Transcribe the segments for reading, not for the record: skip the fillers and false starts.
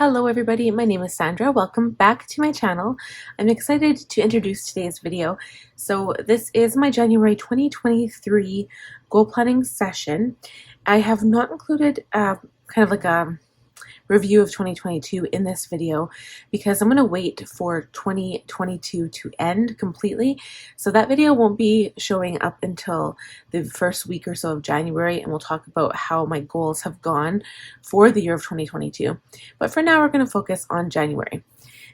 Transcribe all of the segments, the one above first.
Hello everybody, my name is Sandra. Welcome back to my channel. I'm excited to introduce today's video. So this is my January 2023 goal planning session. I have not included kind of like a review of 2022 in this video because I'm going to wait for 2022 to end completely. So that video won't be showing up until the first week or so of January, and we'll talk about how my goals have gone for the year of 2022. But for now, we're going to focus on January.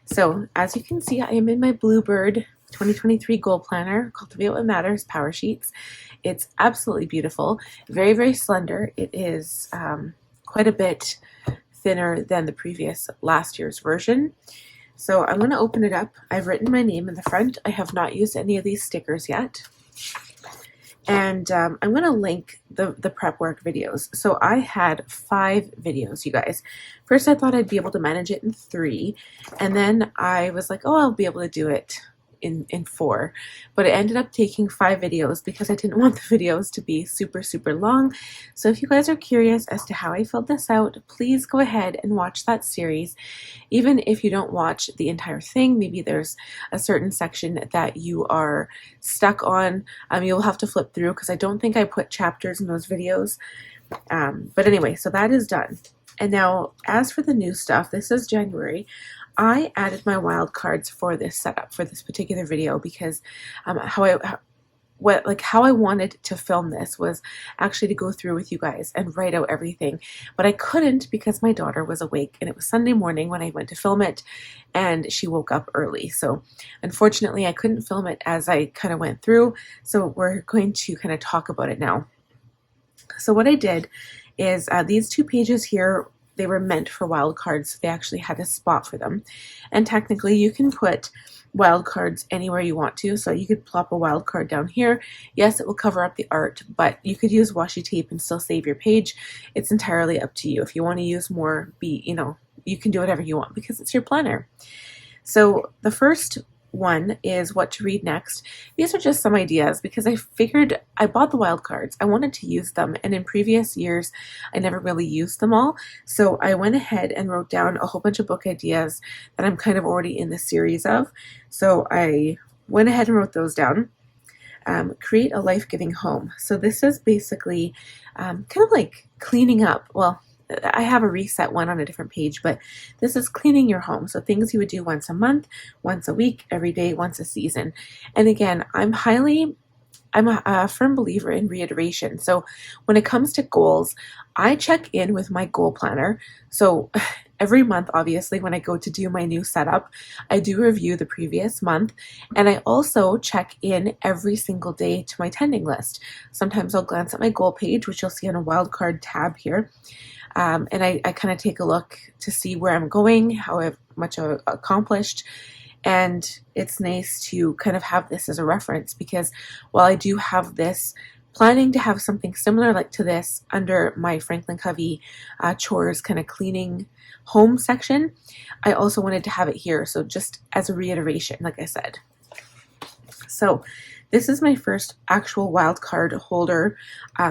So as you can see, I am in my Bluebird 2023 goal planner, Cultivate What Matters Powersheets. It's absolutely beautiful, very, very slender. It is quite a bit thinner than the previous last year's version. So I'm going to open it up. I've written my name in the front. I have not used any of these stickers yet. And I'm going to link the prep work videos. So I had 5 videos, you guys. First I thought I'd be able to manage it in 3. And then I was like, oh, I'll be able to do it in 4, but it ended up taking 5 videos because I didn't want the videos to be super long. So if you guys are curious as to how I filled this out, please go ahead and watch that series. Even if you don't watch the entire thing, maybe there's a certain section that you are stuck on, you'll have to flip through because I don't think I put chapters in those videos. But anyway, so that is done. And now as for the new stuff, this is January. I added my wild cards for this setup, for this particular video, because how I wanted to film this was actually to go through with you guys and write out everything. But I couldn't because my daughter was awake, and it was Sunday morning when I went to film it, and she woke up early. So unfortunately, I couldn't film it as I kind of went through. So we're going to kind of talk about it now. So what I did is these 2 pages here, they were meant for wildcards. They actually had a spot for them. And technically you can put wildcards anywhere you want to. So you could plop a wildcard down here. Yes, it will cover up the art, but you could use washi tape and still save your page. It's entirely up to you. If you want to use more, you can do whatever you want because it's your planner. So the first one is what to read next. These are just some ideas because I figured I bought the wild cards. I wanted to use them, and in previous years I never really used them all. So I went ahead and wrote down a whole bunch of book ideas that I'm kind of already in the series of. So I went ahead and wrote those down. Create a life-giving home. So this is basically kind of like cleaning up. Well, I have a reset one on a different page, but this is cleaning your home. So things you would do once a month, once a week, every day, once a season. And again, I'm a firm believer in reiteration. So when it comes to goals, I check in with my goal planner. So every month, obviously, when I go to do my new setup, I do review the previous month, and I also check in every single day to my tending list. Sometimes I'll glance at my goal page, which you'll see on a wildcard tab here. And I kind of take a look to see where I'm going, how much I've accomplished. And it's nice to kind of have this as a reference because while I do have this planning to have something similar like to this under my Franklin Covey chores kind of cleaning home section, I also wanted to have it here. So just as a reiteration, like I said. So this is my first actual wild card holder.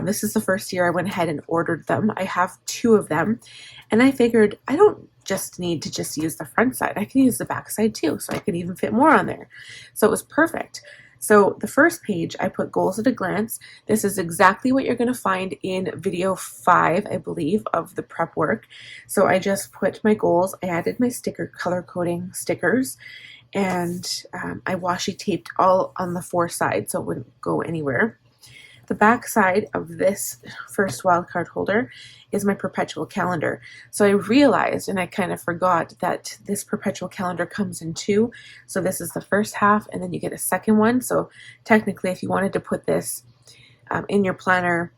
This is the first year I went ahead and ordered them. I have 2 of them, and I figured I don't just need to just use the front side. I can use the back side too, so I can even fit more on there. So it was perfect. So the first page, I put goals at a glance. This is exactly what you're going to find in video 5, I believe, of the prep work. So I just put my goals. I added my sticker color coding stickers, and I washi taped all on the 4 sides so it wouldn't go anywhere. The back side of this first wildcard holder is my perpetual calendar. So I realized, and I kind of forgot, that this perpetual calendar comes in 2. So this is the first half, and then you get a second one. So technically, if you wanted to put this in your planner,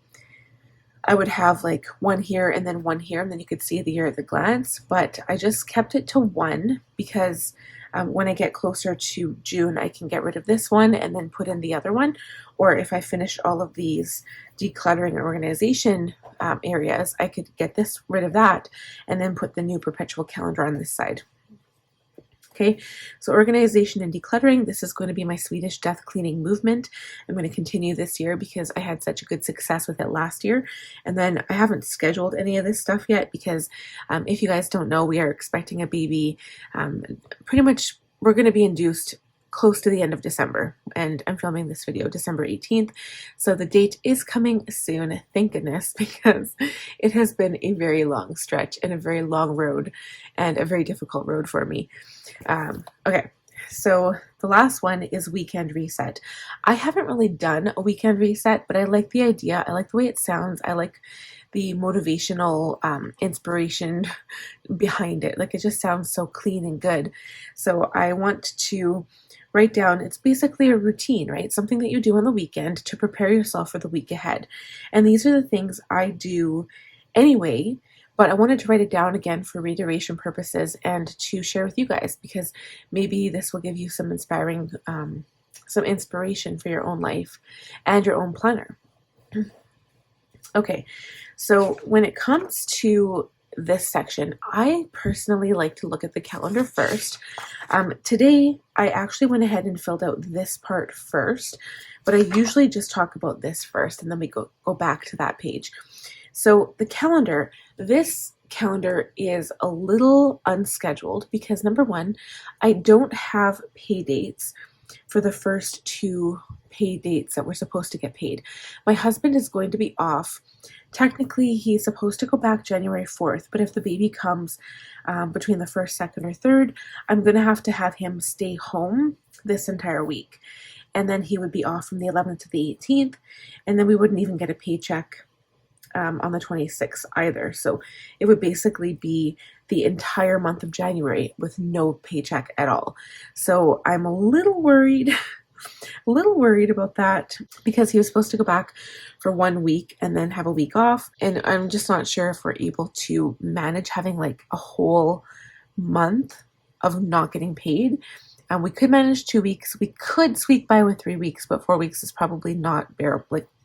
I would have like one here and then one here, and then you could see the year at a glance. But I just kept it to 1 because when I get closer to June, I can get rid of this one and then put in the other one. Or if I finish all of these decluttering and organization areas, I could get rid of that and then put the new perpetual calendar on this side. Okay, so organization and decluttering, this is going to be my Swedish death cleaning movement. I'm going to continue this year because I had such a good success with it last year. And then I haven't scheduled any of this stuff yet because if you guys don't know, we are expecting a baby. Pretty much we're going to be induced close to the end of December, and I'm filming this video December 18th, so the date is coming soon, thank goodness, because it has been a very long stretch and a very long road and a very difficult road for me. Okay, so the last one is weekend reset. I haven't really done a weekend reset, but I like the idea. I like the way it sounds. I like the motivational inspiration behind it. Like, it just sounds so clean and good. So I want to write down, it's basically a routine, right? Something that you do on the weekend to prepare yourself for the week ahead. And these are the things I do anyway, but I wanted to write it down again for reiteration purposes and to share with you guys, because maybe this will give you some some inspiration for your own life and your own planner. Okay, so when it comes to this section, I personally like to look at the calendar first. Today, I actually went ahead and filled out this part first, but I usually just talk about this first and then we go back to that page. So the calendar, this calendar is a little unscheduled because number one, I don't have pay dates for the first 2 pay dates that we're supposed to get paid. My husband is going to be off. Technically, he's supposed to go back January 4th, but if the baby comes between the 1st, 2nd, or 3rd, I'm going to have him stay home this entire week. And then he would be off from the 11th to the 18th, and then we wouldn't even get a paycheck on the 26th either. So it would basically be the entire month of January with no paycheck at all. So I'm a little worried about that because he was supposed to go back for 1 week and then have a week off. And I'm just not sure if we're able to manage having like a whole month of not getting paid. We could manage 2 weeks. We could squeak by with 3 weeks, but 4 weeks is probably not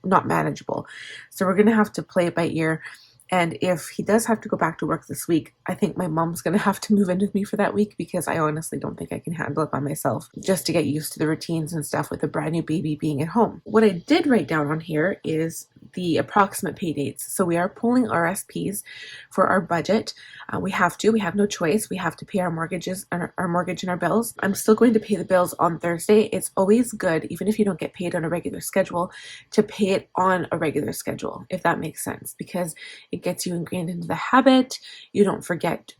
manageable. So we're going to have to play it by ear. And if he does have to go back to work this week, I think my mom's going to have to move in with me for that week because I honestly don't think I can handle it by myself, just to get used to the routines and stuff with a brand new baby being at home. What I did write down on here is the approximate pay dates. So we are pulling RSPs for our budget. We have no choice. We have to pay our mortgages and our mortgage and our bills. I'm still going to pay the bills on Thursday. It's always good, even if you don't get paid on a regular schedule, to pay it on a regular schedule, if that makes sense, because it gets you ingrained into the habit. You don't forget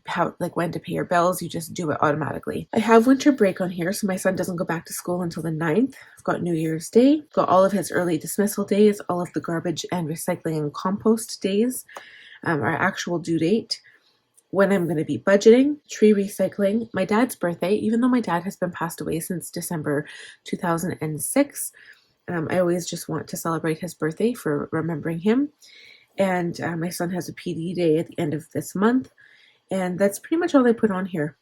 when to pay your bills. You just do it automatically. I have winter break on here, so my son doesn't go back to school until the 9th. I've got New Year's Day. I've got all of his early dismissal days, all of the garbage and recycling and compost days, our actual due date, when I'm going to be budgeting, tree recycling, my dad's birthday. Even though my dad has been passed away since December 2006, I always just want to celebrate his birthday for remembering him. And my son has a PD day at the end of this month. And that's pretty much all I put on here.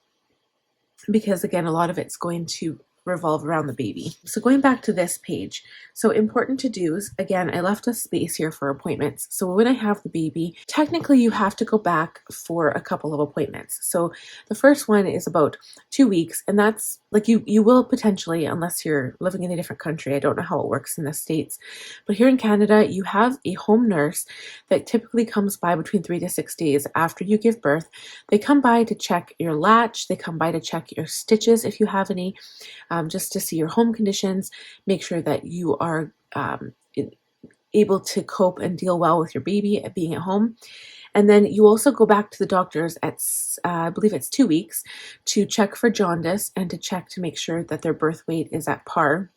Because again, a lot of it's going to revolve around the baby. So going back to this page, so important to-dos, again, I left a space here for appointments. So when I have the baby, technically you have to go back for a couple of appointments. So the first one is about 2 weeks, and that's like you will potentially, unless you're living in a different country, I don't know how it works in the States, but here in Canada, you have a home nurse that typically comes by between 3 to 6 days after you give birth. They come by to check your latch, they come by to check your stitches if you have any, just to see your home conditions, make sure that you are able to cope and deal well with your baby at being at home. And then you also go back to the doctors at, I believe it's 2 weeks, to check for jaundice and to check to make sure that their birth weight is at par.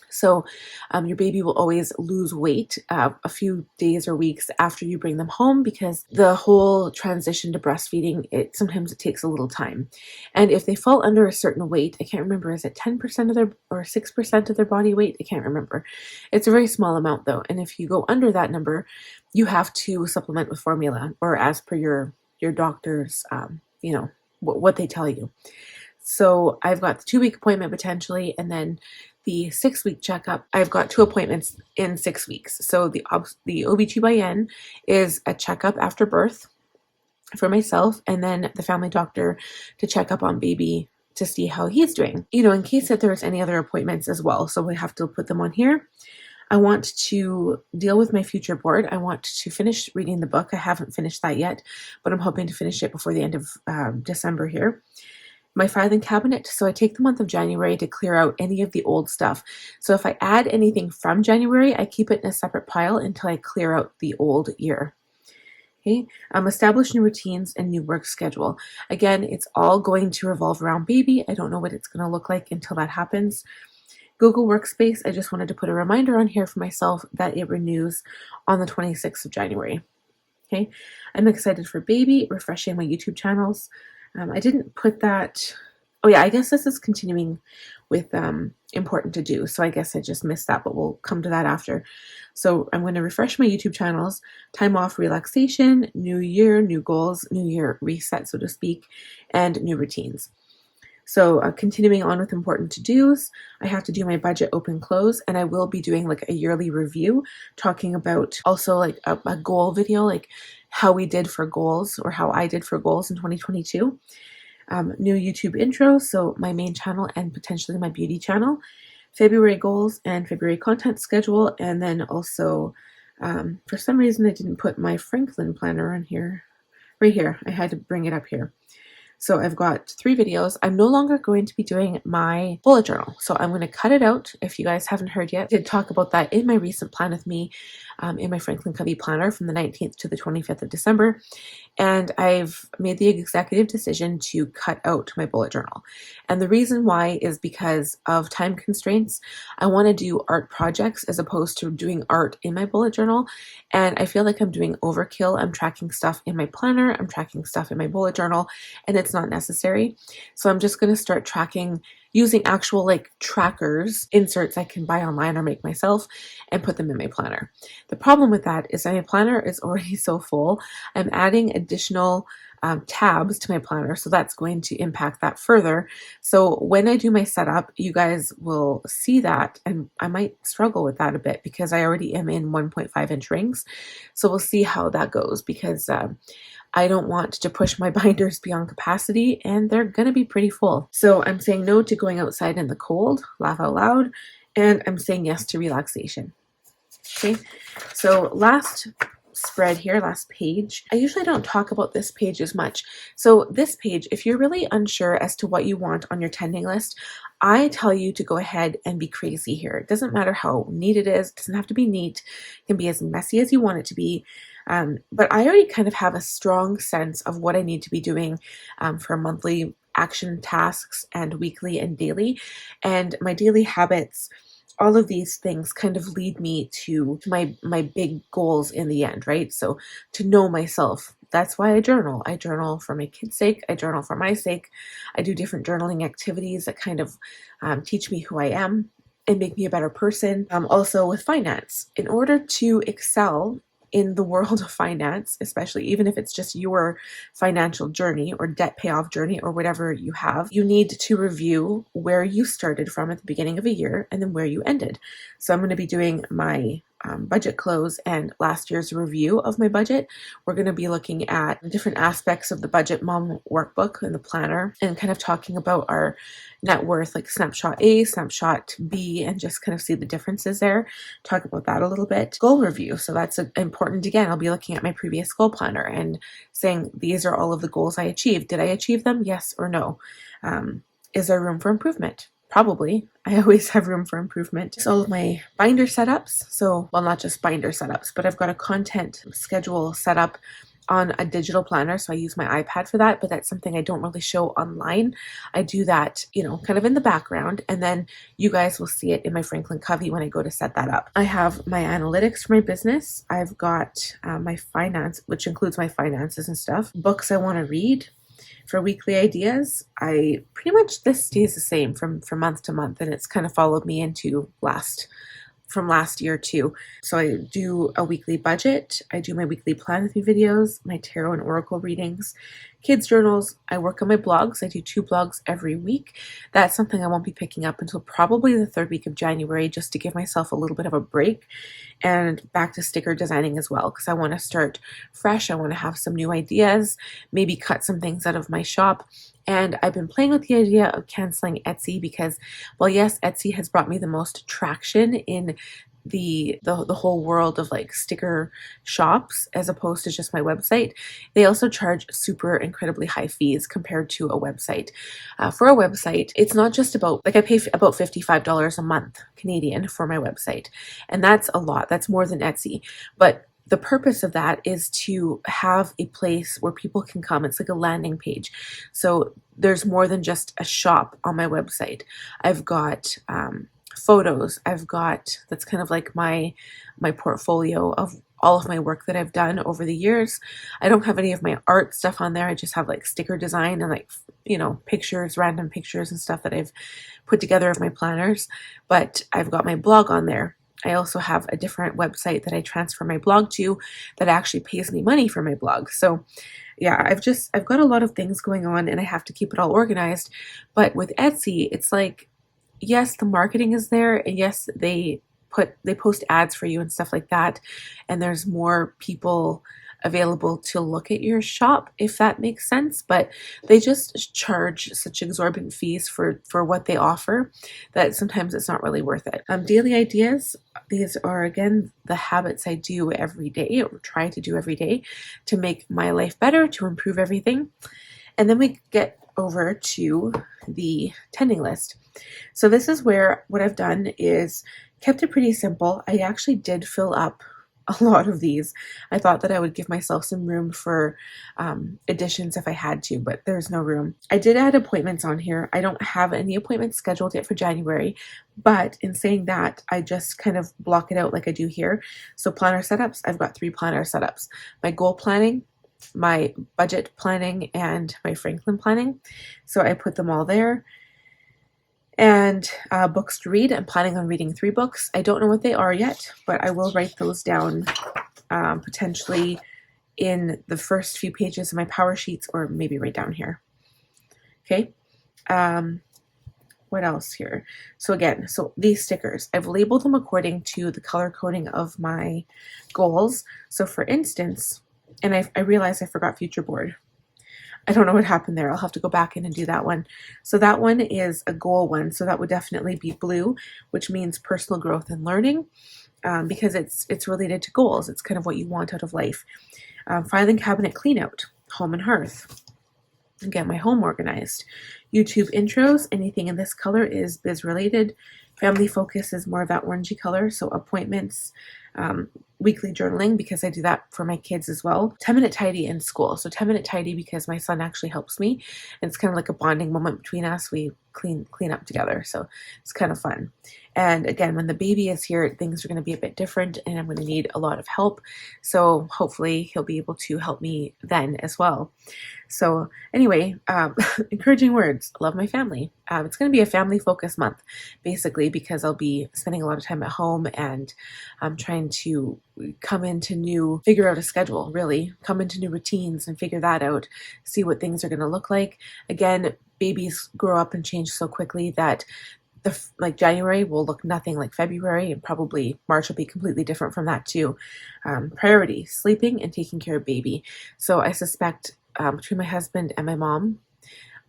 So your baby will always lose weight a few days or weeks after you bring them home, because the whole transition to breastfeeding, sometimes it takes a little time. And if they fall under a certain weight, I can't remember, is it 10% of their or 6% of their body weight? I can't remember. It's a very small amount though. And if you go under that number, you have to supplement with formula, or as per your doctor's, what they tell you. So I've got the 2 week appointment potentially, and then the 6 week checkup. I've got 2 appointments in 6 weeks. So the OBGYN is a checkup after birth for myself, and then the family doctor to check up on baby to see how he's doing, you know, in case that there's any other appointments as well. So we have to put them on here. I want to deal with my future board. I want to finish reading the book. I haven't finished that yet, but I'm hoping to finish it before the end of December here. My filing cabinet. So I take the month of January to clear out any of the old stuff. So if I add anything from January, I keep it in a separate pile until I clear out the old year. Okay, establish new routines and new work schedule. Again, it's all going to revolve around baby. I don't know what it's going to look like until that happens. Google Workspace, I just wanted to put a reminder on here for myself that it renews on the 26th of January. Okay, I'm excited for baby, refreshing my YouTube channels. I didn't put that. Oh yeah, I guess this is continuing with important to do. So I guess I just missed that, but we'll come to that after. So I'm going to refresh my YouTube channels, time off, relaxation, new year, new goals, new year reset, so to speak, and new routines. So continuing on with important to-dos, I have to do my budget open close, and I will be doing like a yearly review, talking about also like a goal video, like how we did for goals or how I did for goals in 2022. New YouTube intro, so my main channel and potentially my beauty channel, February goals and February content schedule, and then also for some reason I didn't put my Franklin planner on here, right here. I had to bring it up here. So I've got 3 videos. I'm no longer going to be doing my bullet journal. So I'm going to cut it out. If you guys haven't heard yet, I did talk about that in my recent plan with me in my Franklin COVEY planner from the 19th to the 25th of December. And I've made the executive decision to cut out my bullet journal. And the reason why is because of time constraints. I want to do art projects as opposed to doing art in my bullet journal. And I feel like I'm doing overkill. I'm tracking stuff in my planner. I'm tracking stuff in my bullet journal, and it's not necessary. So I'm just going to start tracking using actual like trackers, inserts I can buy online or make myself, and put them in my planner. The problem with that is that my planner is already so full. I'm adding additional tabs to my planner, so that's going to impact that further. So when I do my setup, you guys will see that, and I might struggle with that a bit because I already am in 1.5-inch rings. So we'll see how that goes, because I don't want to push my binders beyond capacity, and they're going to be pretty full. So I'm saying no to going outside in the cold, laugh out loud, and I'm saying yes to relaxation. Okay, so last spread here, last page. I usually don't talk about this page as much. So this page, if you're really unsure as to what you want on your tending list, I tell you to go ahead and be crazy here. It doesn't matter how neat it is. It doesn't have to be neat. It can be as messy as you want it to be. But I already kind of have a strong sense of what I need to be doing for monthly action tasks and weekly and daily. And my daily habits, all of these things kind of lead me to my big goals in the end, right? So to know myself, that's why I journal. I journal for my kids' sake. I journal for my sake. I do different journaling activities that kind of teach me who I am and make me a better person. Also with finance, in order to excel in the world of finance, especially even if it's just your financial journey or debt payoff journey or whatever you have, you need to review where you started from at the beginning of a year and then where you ended. So I'm going to be doing my budget close and last year's review of my budget. We're going to be looking at different aspects of the Budget Mom workbook and the planner, and kind of talking about our net worth, like snapshot A, snapshot B, and just kind of see the differences there. Talk about that a little bit. Goal review. So that's important. Again, I'll be looking at my previous goal planner and saying, these are all of the goals I achieved. Did I achieve them? Yes or no? Is there room for improvement? Probably. I always have room for improvement. So all of my binder setups. So, well, not just binder setups, but I've got a content schedule set up on a digital planner. So I use my iPad for that, but that's something I don't really show online. I do that, kind of in the background, and then you guys will see it in my Franklin COVEY when I go to set that up. I have my analytics for my business. I've got my finance, which includes my finances and stuff, books I want to read. For weekly ideas, I pretty much, this stays the same from month to month, and it's kind of followed me into from last year too. So I do a weekly budget, I do my weekly plan with me videos, my tarot and oracle readings, kids journals. I work on my blogs. I do 2 blogs every week. That's something I won't be picking up until probably the 3rd week of January, just to give myself a little bit of a break, and back to sticker designing as well, because I want to start fresh. I want to have some new ideas, maybe cut some things out of my shop. And I've been playing with the idea of canceling Etsy because, well, yes, Etsy has brought me the most traction in the whole world of like sticker shops as opposed to just my website. They also charge super incredibly high fees compared to a website. For a website, it's not just about, like, I pay about $55 a month Canadian for my website, and that's a lot. That's more than Etsy. But the purpose of that is to have a place where people can come. It's like a landing page. So there's more than just a shop on my website. I've got photos. I've got, that's kind of like my portfolio of all of my work that I've done over the years. I don't have any of my art stuff on there. I just have like sticker design and like, you know, pictures, random pictures and stuff that I've put together of my planners. But I've got my blog on there. I also have a different website that I transfer my blog to that actually pays me money for my blog. So yeah, I've got a lot of things going on and I have to keep it all organized. But with Etsy, it's like, yes, the marketing is there, and yes, they post ads for you and stuff like that, and there's more people available to look at your shop, if that makes sense. But they just charge such exorbitant fees for what they offer that sometimes it's not really worth it. Daily ideas, these are again the habits I do every day, or try to do every day, to make my life better, to improve everything. And then we get over to the tending list. So this is where what I've done is kept it pretty simple. I actually did fill up a lot of these. I thought that I would give myself some room for additions if I had to, but there's no room. I did add appointments on here. I don't have any appointments scheduled yet for January, but in saying that, I just kind of block it out like I do here. So planner setups, I've got 3 planner setups. My goal planning, my budget planning, and my Franklin planning. So I put them all there. And books to read. I'm planning on reading 3 books. I don't know what they are yet, but I will write those down potentially in the first few pages of my Powersheets, or maybe right down here. Okay. What else here? So again, so these stickers, I've labeled them according to the color coding of my goals. So for instance, and I realized I forgot future board. I don't know what happened there. I'll have to go back in and do that one. So that one is a goal one. So that would definitely be blue, which means personal growth and learning, because it's related to goals. It's kind of what you want out of life. Filing cabinet clean out, home and hearth. Get my home organized. YouTube intros, anything in this color is biz related. Family focus is more of that orangey color. So appointments, weekly journaling, because I do that for my kids as well. 10-minute tidy in school. So 10-minute tidy because my son actually helps me, and it's kind of like a bonding moment between us. We clean up together, so it's kind of fun. And again, when the baby is here, things are going to be a bit different, and I'm going to need a lot of help. So hopefully he'll be able to help me then as well. So anyway, encouraging words. Love my family. It's going to be a family focused month, basically, because I'll be spending a lot of time at home, and I'm trying to figure out a schedule, really, come into new routines and figure that out, see what things are going to look like. Again, babies grow up and change so quickly that like January will look nothing like February, and probably March will be completely different from that too. Priority, sleeping and taking care of baby. So I suspect between my husband and my mom,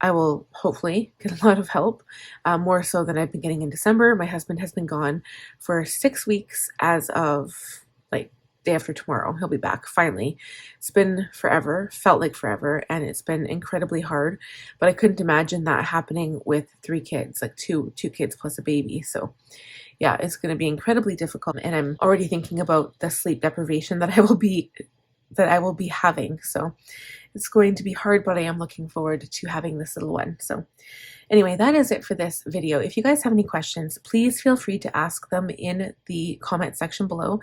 I will hopefully get a lot of help, more so than I've been getting in December. My husband has been gone for 6 weeks as of like day after tomorrow. He'll be back finally. It's been forever, felt like forever, and it's been incredibly hard, but I couldn't imagine that happening with 3 kids, like two kids plus a baby. So yeah, it's going to be incredibly difficult, and I'm already thinking about the sleep deprivation that I will be having. So it's going to be hard, but I am looking forward to having this little one. So anyway, that is it for this video. If you guys have any questions, please feel free to ask them in the comment section below.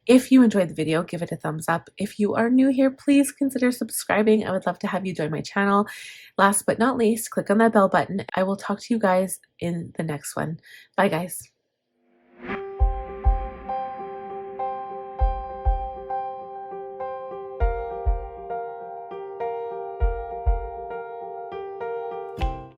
If you enjoyed the video, give it a thumbs up. If you are new here, please consider subscribing. I would love to have you join my channel. Last but not least, click on that bell button. I will talk to you guys in the next one. Bye guys.